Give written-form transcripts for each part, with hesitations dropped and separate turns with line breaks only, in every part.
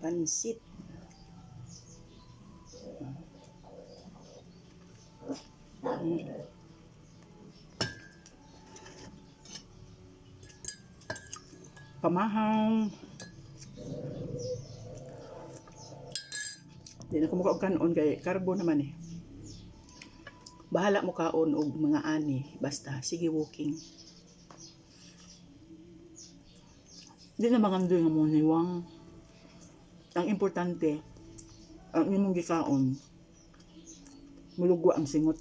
pansit. Pamahang. Di na ko muka kanon kay karbo naman eh. Bahala mo kaon og mga ani, basta sige walking. Di na magandoy nga mo niwang. Ang importante, ang imong gikaon, mulugwa ang singot.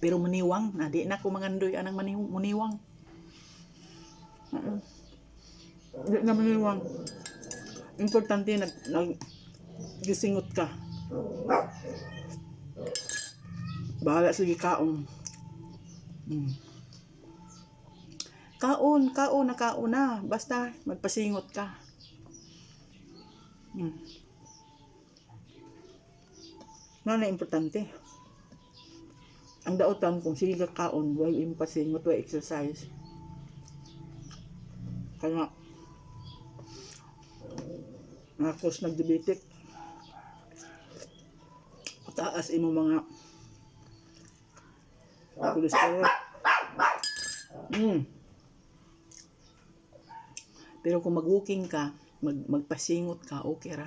Pero maniwang, na di na ko magandoy anang muniwang. Di na maniwang. Importante gisingot ka. Bahala sa gikaon. Kaon na. Basta magpasingot ka. Na importante. Ang daotan kung sige ka kaon, while imong pasingot, while exercise. Kaya nakos nagdiabetic. Taas imo mga cholesterol. Pero kung mag-walking ka, magpasingot ka, okay ra.